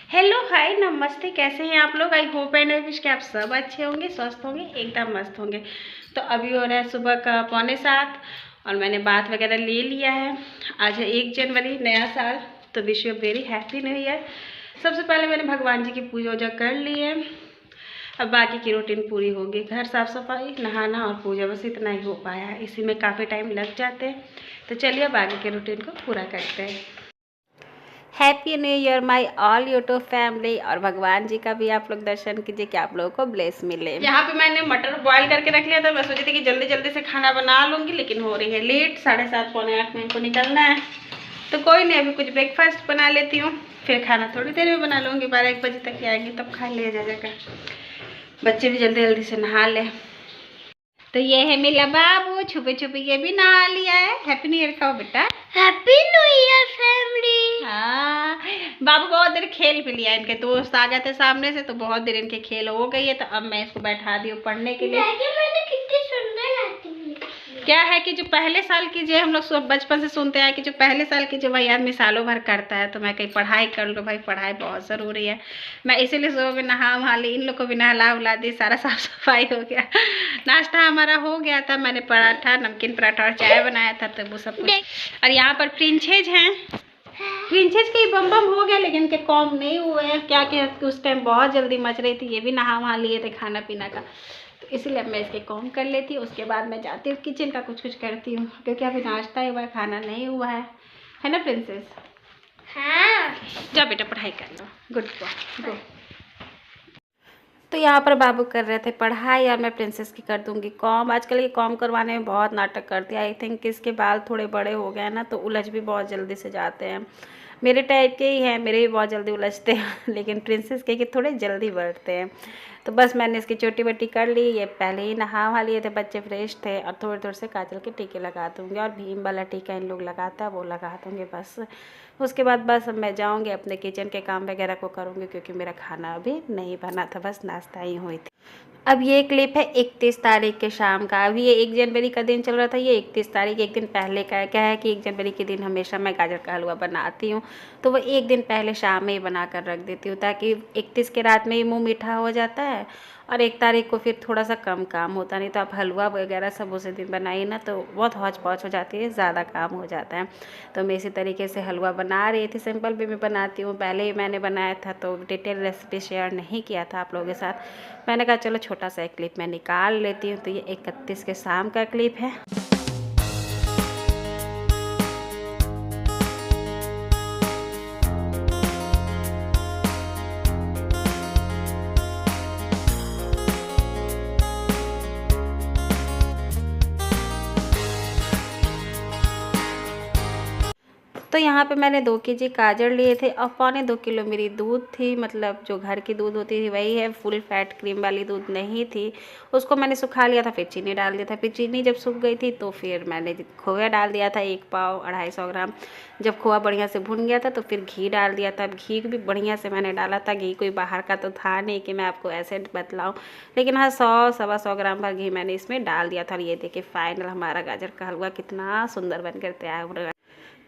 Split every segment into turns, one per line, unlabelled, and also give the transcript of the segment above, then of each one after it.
Hello hi नमस्ते, कैसे हैं आप लोग। I hope and I wish कि आप सब अच्छे होंगे, स्वस्थ होंगे, एकदम मस्त होंगे। तो अभी हो रहा है सुबह का 6:45 और मैंने बात वगैरह ले लिया है। आज है 1 जनवरी, नया साल। तो wish you very happy new year. सबसे पहले मैंने भगवान जी की पूजा वूजा कर ली है। अब बाकी की रूटीन पूरी होगी, घर साफ सफाई, नहाना और पूजा, बस इतना ही हो पाया है। इसी में काफ़ी टाइम लग जाते हैं। तो चलिए अब आगे के रूटीन को पूरा करते हैं। Happy new year my all YouTube family. और भगवान जी का भी आप लोग दर्शन कीजिए कि आप लोगों को ब्लेस मिले। यहाँ पे मैंने मटर बॉईल करके रख लिया था। मैं सोची थी कि जल्दी जल्दी से खाना बना लूँगी, लेकिन हो रही है लेट। 7:30 पौने 8 में इनको निकलना है। तो कोई नहीं, अभी कुछ ब्रेकफास्ट बना लेती हूँ, फिर खाना थोड़ी देर में बना लूँगी। 12-1 बजे तक ही आएंगी, तब खा लिया जाएगा। बच्चे भी जल्दी जल्दी से नहा ले। तो ये है मेरा बाबू, छुपे छुपे ये भी नहा लिया है। हैप्पी न्यू ईयर कहो बेटा।
Happy new year family.
हाँ, बाबू बहुत देर खेल भी लिया। इनके दोस्त आ गए थे सामने से, तो बहुत देर इनके खेल हो गई है। तो अब मैं इसको बैठा दी हूँ पढ़ने के लिए।
मैंने कितनी सुंदर आती
क्या है कि जो पहले साल की, जो हम लोग बचपन से सुनते हैं कि जो पहले साल की जो भाई आदमी सालों भर करता है, तो मैं कहीं पढ़ाई कर लूँ। भाई पढ़ाई बहुत ज़रूरी है। मैं इसीलिए सुबह में नहा वहा ली, इन लोग को भी नहला उला दी, सारा साफ सफाई हो गया। नाश्ता हमारा हो गया था। मैंने पराठा, नमकीन पराठा और चाय बनाया था, तो वो सब कुछ। और यहाँ पर प्रिंसेज हैं। प्रिंसेस के बम बम हो गया, लेकिन इनके कॉम नहीं हुए हैं। क्या कि उस टाइम बहुत जल्दी मच रही थी। ये भी नहा वहा लिए थे खाना पीना का, तो इसलिए अब मैं इसके कॉम कर लेती हूँ। उसके बाद मैं जाती हूँ किचन का कुछ करती हूँ, क्योंकि अभी नाश्ता ही हुआ है, खाना नहीं हुआ है ना प्रिंसेस।
हाँ।
जाओ बेटा पढ़ाई कर लो। Good go. तो यहाँ पर बाबू कर रहे थे पढ़ाई और मैं प्रिंसेस की कर दूंगी कॉम। आजकल ये कॉम करवाने में बहुत नाटक करती है। आई थिंक कि इसके बाल थोड़े बड़े हो गए हैं ना, तो उलझ भी बहुत जल्दी से जाते हैं। मेरे टाइप के ही हैं, मेरे भी बहुत जल्दी उलझते हैं। लेकिन प्रिंसेस के थोड़े जल्दी बढ़ते हैं। तो बस मैंने इसकी चोटी बट्टी कर ली। ये पहले ही नहा वहा लिए थे, बच्चे फ्रेश थे। और थोड़ी थोड़ी से काजल के टीके लगा दूँगी, और भीम वाला टीका इन लोग लगाता है वो लगा दूँगी बस। उसके बाद बस मैं जाऊँगी अपने किचन के काम वगैरह को करूँगी, क्योंकि मेरा खाना अभी नहीं बना था, बस नाश्ता ही हुई थी। अब ये क्लिप है 31 तारीख के शाम का। अभी ये 1 जनवरी का दिन चल रहा था, ये 31 तारीख एक दिन पहले का है। क्या है कि 1 जनवरी के दिन हमेशा मैं गाजर का हलवा बनाती हूँ, तो वो एक दिन पहले शाम में ही बना कर रख देती हूँ, ताकि 31 के रात में ही मुँह मीठा हो जाता है और 1 तारीख को फिर थोड़ा सा कम काम होता। नहीं तो आप हलवा वगैरह सब उसी दिन बनाइए ना, तो बहुत हौच पौच हो जाती है, ज़्यादा काम हो जाता है। तो मैं इसी तरीके से हलवा बना रही थी। सिंपल भी मैं बनाती हूँ, पहले ही मैंने बनाया था, तो डिटेल रेसिपी शेयर नहीं किया था आप लोगों के साथ। मैंने कहा चलो छोटा सा एक क्लिप मैं निकाल लेती हूँ। तो ये 31 के शाम का क्लिप है। तो यहाँ पे मैंने 2 केजी गाजर लिए थे और 1.25 किलो मेरी दूध थी। मतलब जो घर की दूध होती थी वही है, फुल फैट क्रीम वाली दूध नहीं थी। उसको मैंने सुखा लिया था, फिर चीनी डाल दिया था। फिर चीनी जब सूख गई थी, तो फिर मैंने खोया डाल दिया था 1 पाव 250 ग्राम। जब खोआ बढ़िया से भुन गया था, तो फिर घी डाल दिया था। घी भी बढ़िया से मैंने डाला था। घी कोई बाहर का तो था नहीं कि मैं आपको ऐसे बतलाऊँ, लेकिन हाँ 100-125 ग्राम का घी मैंने इसमें डाल दिया था। और ये देखिए फाइनल हमारा गाजर का हलवा कितना सुंदर बनकर तैयार हो रहा है।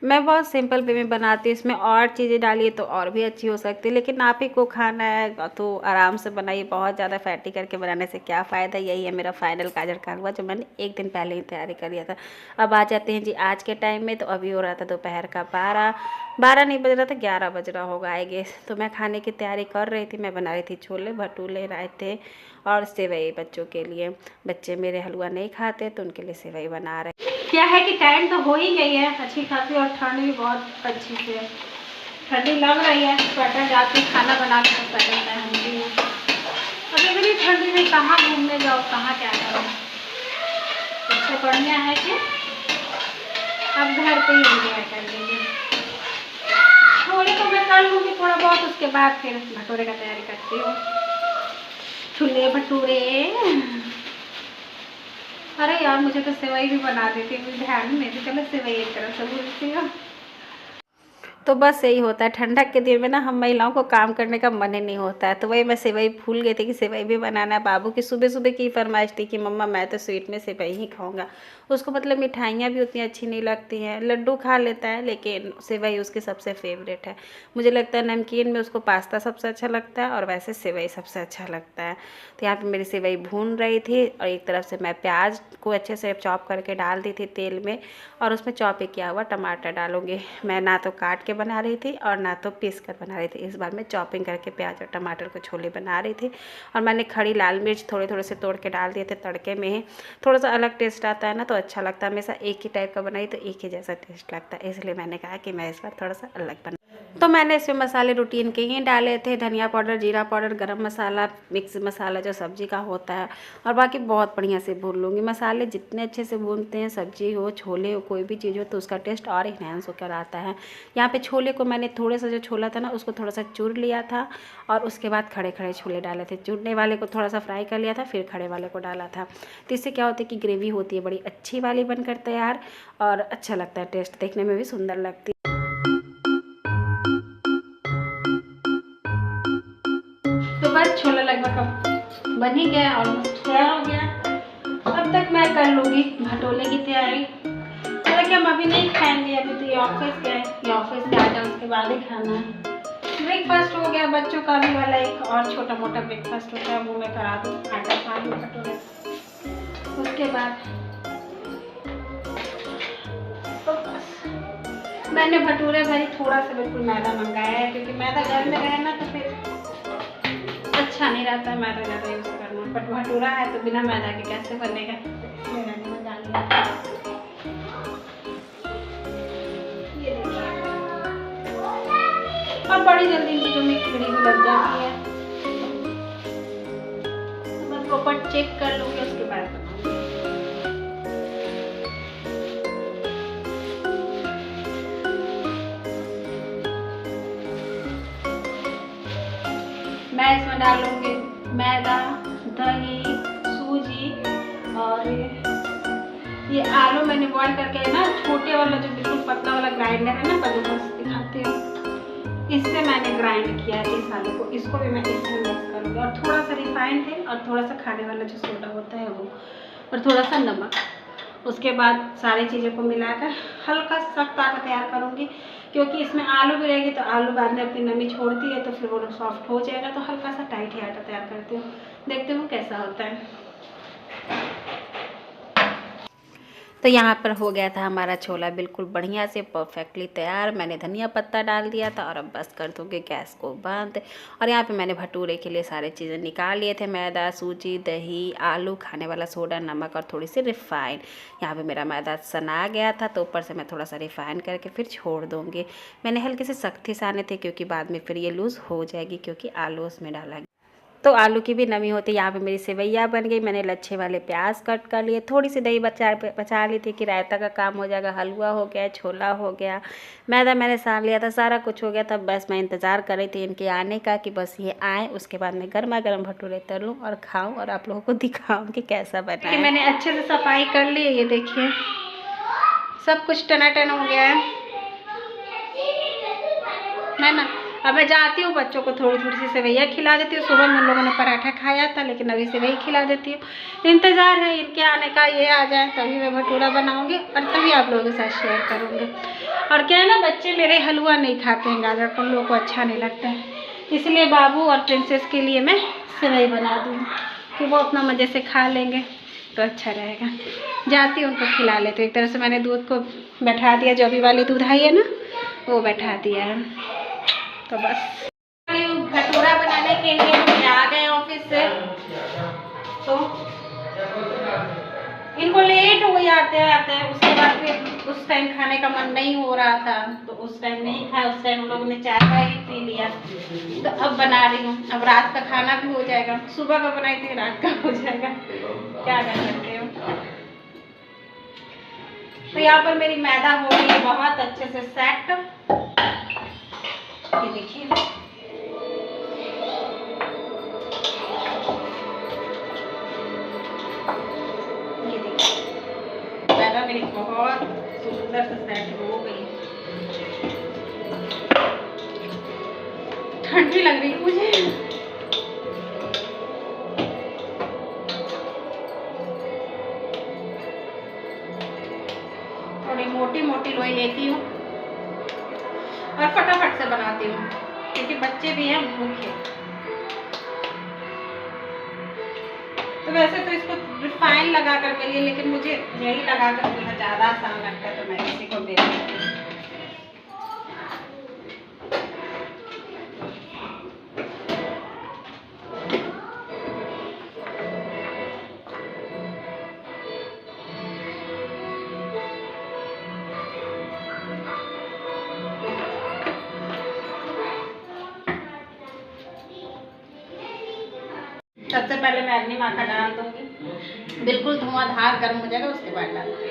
मैं बहुत सिंपल वे में बनाती हूँ, इसमें और चीज़ें डालिए तो और भी अच्छी हो सकती है, लेकिन आप ही को खाना है तो आराम से बनाइए। बहुत ज़्यादा फैटी करके बनाने से क्या फ़ायदा। यही है मेरा फाइनल गाजर का हलवा, जो मैंने एक दिन पहले ही तैयारी कर लिया था। अब आ जाते हैं जी आज के टाइम में। तो अभी हो रहा था दोपहर का 12 नहीं बज रहा था, 11 बज रहा होगा आई गेस। तो मैं खाने की तैयारी कर रही थी। मैं बना रही थी छोले भटूरे, रायते और सेवई बच्चों के लिए। बच्चे मेरे हलवा नहीं खाते, तो उनके लिए सेवई बना रहे। क्या है कि टाइम तो हो ही गई है अच्छी खासी, और ठंड भी बहुत अच्छी से है। ठंडी लग रही है, स्वेटर जाती खाना बना के स्वेटर पहनती हूँ। अभी इतनी ठंडी में कहाँ घूमने जाओ, कहाँ क्या करो। इससे बढ़िया है कि अब घर पे ही एंजॉय कर लेंगे। थोड़ी तो मैं कर लूँगी थोड़ा बहुत, उसके बाद फिर भटूरे का तैयारी करती हूँ। छोले भटूरे। अरे यार मुझे तो सेवई भी बना देती, मुझे ध्यान नहीं थी। चलो सेवई एक तरफ से भूलती हूँ। तो बस यही होता है, ठंडक के दिन में ना हम महिलाओं को काम करने का मन ही नहीं होता है। तो वही मैं सेवई भूल गई थी कि सेवई भी बनाना है। बाबू की सुबह सुबह की फरमाइश थी कि मम्मा मैं तो स्वीट में सेवई ही खाऊंगा। उसको मतलब मिठाइयाँ भी उतनी अच्छी नहीं लगती हैं, लड्डू खा लेता है लेकिन सेवई उसकी सबसे फेवरेट है। मुझे लगता है नमकीन में उसको पास्ता सबसे अच्छा लगता है और वैसे सेवई सबसे अच्छा लगता है। तो यहाँ पर मेरी सेवई भून रही थी और एक तरफ से मैं प्याज को अच्छे से चॉप करके डाल दी थी तेल में, और उसमें चॉप किया हुआ टमाटर डालूंगी। मैं ना तो काट के बना रही थी और ना तो पीस कर बना रही थी, इस बार मैं चॉपिंग करके प्याज और टमाटर को छोले बना रही थी। और मैंने खड़ी लाल मिर्च थोड़े थोड़े से तोड़ के डाल दिए थे तड़के में ही। थोड़ा सा अलग टेस्ट आता है ना तो अच्छा लगता है। हमेशा एक ही टाइप का बनाई तो एक ही जैसा टेस्ट लगता है, इसलिए मैंने कहा कि मैं इस बार थोड़ा सा अलग बना। तो मैंने इसमें मसाले रूटीन के ही डाले थे, धनिया पाउडर, जीरा पाउडर, गरम मसाला, मिक्स मसाला जो सब्जी का होता है, और बाकी बहुत बढ़िया से भून लूँगी। मसाले जितने अच्छे से भूनते हैं, सब्जी हो, छोले हो, कोई भी चीज़ हो, तो उसका टेस्ट और इन्हेंस होकर आता है। यहाँ पे छोले को मैंने थोड़ा सा जो छोला था ना उसको थोड़ा सा चूर लिया था और उसके बाद खड़े खड़े छोले डाले थे। चूरने वाले को थोड़ा सा फ्राई कर लिया था, फिर खड़े वाले को डाला था। तो इससे क्या होता है कि ग्रेवी होती है बड़ी अच्छी वाली बनकर तैयार, और अच्छा लगता है, टेस्ट देखने में भी सुंदर लगती है। तो बस छोला लगभग बन ही गया, ऑलमोस्ट तैयार हो गया। अब तक मैं कर लूँगी भटोले की तैयारी। हालांकि हम अभी नहीं खाएंगे, अभी तो ये ऑफिस गए, ये ऑफिस से आ जाए उसके बाद ही खाना है। ब्रेकफास्ट हो गया बच्चों का भी वाला, एक और छोटा मोटा ब्रेकफास्ट होता है वो मैं करा दूँ, आटा सान लूँ भटोले। उसके बाद तो बस मैंने भटूरे भरी थोड़ा सा बिल्कुल मैदा मंगाया है, क्योंकि मैदा घर में रहे ना तो फिर अच्छा नहीं रहता है मैदा ज़्यादा यूज़ करना। बट भटूरा है तो बिना मैदा के कैसे बनेगा, इसलिए मैंने मंगा लिया। ये देखिए, और बड़ी जल्दी चीज़ों में कीड़ी भी लग जाती है, तो मैं प्रॉपर चेक कर लूँगी उसके बाद बनाऊँगी। मैं इसमें डालूँगी मैदा, दही, सूजी, और ये आलू मैंने बॉईल करके ना छोटे वाला जो बिल्कुल पतला वाला ग्राइंडर है ना, पहले बस दिखाती हूँ, इससे मैंने ग्राइंड किया है इस आलू को। इसको भी मैं इसमें मिक्स करूँगी, और थोड़ा सा रिफाइंड तेल और थोड़ा सा खाने वाला जो सोडा होता है वो, और थोड़ा सा नमक। उसके बाद सारी चीज़ों को मिलाकर हल्का सख्त आटा तैयार करूँगी, क्योंकि इसमें आलू भी रहेगी तो आलू बाद में अपनी नमी छोड़ती है तो फिर वो सॉफ्ट हो जाएगा। तो हल्का सा टाइट ही आटा तैयार करती हूँ, देखते हूँ कैसा होता है। तो यहाँ पर हो गया था हमारा छोला बिल्कुल बढ़िया से परफेक्टली तैयार। मैंने धनिया पत्ता डाल दिया था और अब बस कर दूँगी गैस को बंद। और यहाँ पे मैंने भटूरे के लिए सारे चीज़ें निकाल लिए थे, मैदा, सूजी, दही, आलू, खाने वाला सोडा, नमक और थोड़ी सी रिफ़ाइन। यहाँ पे मेरा मैदा सना गया था तो ऊपर से मैं थोड़ा सा रिफ़ाइन करके फिर छोड़ दूँगी। मैंने हल्के से सख्त ही साने थे क्योंकि बाद में फिर ये लूज़ हो जाएगी, क्योंकि आलू उसमें डाला गया तो आलू की भी नमी होती है। यहाँ पे मेरी सेवैया बन गई। मैंने लच्छे वाले प्याज कट कर लिए, थोड़ी सी दही बचा ली थी कि रायता का काम हो जाएगा। हलवा हो गया, छोला हो गया, मैदा मैंने सान लिया था, सारा कुछ हो गया था। बस मैं इंतज़ार कर रही थी इनके आने का कि बस ये आए, उसके बाद मैं गर्मा गर्म भटूरे तलूँ और खाऊँ और आप लोगों को दिखाऊँ कि कैसा बना है। मैंने अच्छे से सफाई कर ली, ये देखिए सब कुछ टनाटन हो गया है ना। अब मैं जाती हूँ बच्चों को थोड़ी थोड़ी सी सेवैया खिला देती हूँ। सुबह में उन लोगों ने पराठा खाया था लेकिन अभी सेवई खिला देती हूँ। इंतज़ार है इनके आने का, ये आ जाए तभी मैं भटूरा बनाऊँगी और तभी आप लोगों के साथ शेयर करूँगी। और क्या है ना, बच्चे मेरे हलवा नहीं खाते हैं, गाजर का उन लोगों को अच्छा नहीं लगता है, इसलिए बाबू और प्रिंसेस के लिए मैं सेवई बना दूँ कि वो अपना मज़े से खा लेंगे तो अच्छा रहेगा। जाती हूँ उनको खिला लेती हूँ। एक तरह से मैंने दूध को बैठा दिया, जो अभी वाली दूध आई है ना वो बैठा दिया है। तो बस भटूरा बनाने के लिए हम आ गए ऑफिस से, तो इनको लेट हो जाते आते हैं। उसके बाद फिर उस टाइम खाने का मन नहीं हो रहा था तो उस टाइम नहीं खाया, उस टाइम उन लोगों ने चाय का ही पी लिया। तो अब बना रही हूँ, अब रात का खाना भी हो जाएगा। सुबह का बनाई थी, रात का हो जाएगा, क्या कर सकते हो। तो यहाँ पर मेरी मैदा हो गई है बहुत अच्छे से सेट, ये देखिए। ये देखिए मैदा मेरी बहुत सुंदर से सेट हो गई। ठंड भी लग रही है मुझे। थोड़ी मोटी मोटी लोई लेती हूँ और फटाफट से बनाती हूँ क्योंकि बच्चे भी हैं भूखे। तो वैसे तो इसको रिफाइन लगा कर के लिए, लेकिन मुझे यही लगा कर बेलना ज़्यादा आसान लगता है, तो मैं इसी को बेल लेती हूँ। सबसे पहले मैं अग्नि माखा डाल दूंगी, बिल्कुल धुआंधार गर्म हो जाएगा, उसके बाद डालूंगी।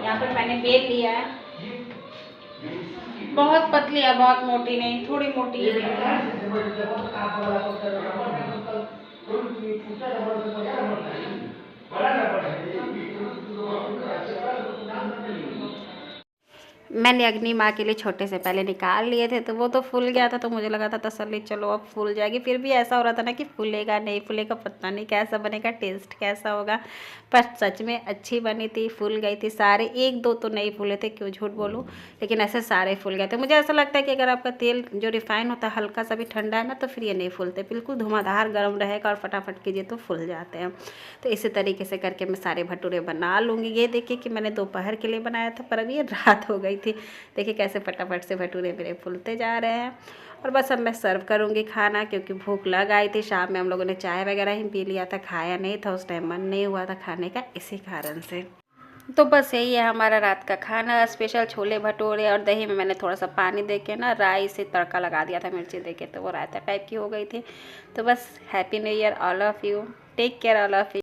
यहाँ पर मैंने बेल लिया है, बहुत पतली है, बहुत मोटी नहीं, थोड़ी मोटी ही बेल है। मैंने अग्नि माँ के लिए छोटे से पहले निकाल लिए थे, तो वो तो फूल गया था, तो मुझे लगा था तसल्ली चलो अब फूल जाएगी। फिर भी ऐसा हो रहा था ना कि फूलेगा नहीं फूलेगा, पता नहीं कैसा बनेगा, टेस्ट कैसा होगा। पर सच में अच्छी बनी थी, फूल गई थी सारे। एक दो तो नहीं फूले थे, क्यों झूठ बोलूँ, लेकिन ऐसे सारे फूल गए थे। मुझे ऐसा लगता है कि अगर आपका तेल जो रिफाइन होता है हल्का सा भी ठंडा है ना, तो फिर ये नहीं फूलते, बिल्कुल धुआंधार गर्म रहेगा और फटाफट कीजिए तो फूल जाते हैं। तो इसी तरीके से करके मैं सारे भटूरे बना लूँगी। ये देखिए कि मैंने दोपहर के लिए बनाया था, पर अभी ये रात हो गई थी। देखिए कैसे फटाफट से भटूरे मेरे फूलते जा रहे हैं। और बस अब मैं सर्व करूँगी खाना, क्योंकि भूख लग आई थी। शाम में हम लोगों ने चाय वगैरह ही पी लिया था, खाया नहीं था उस टाइम, मन नहीं हुआ था खाने का, इसी कारण से। तो बस यही है हमारा रात का खाना, स्पेशल छोले भटूरे। और दही में मैंने थोड़ा सा पानी दे के ना राई से तड़का लगा दिया था, मिर्ची दे के, तो वो रायता टाइप की हो गई थी। तो बस happy new year all of you, take care all of you.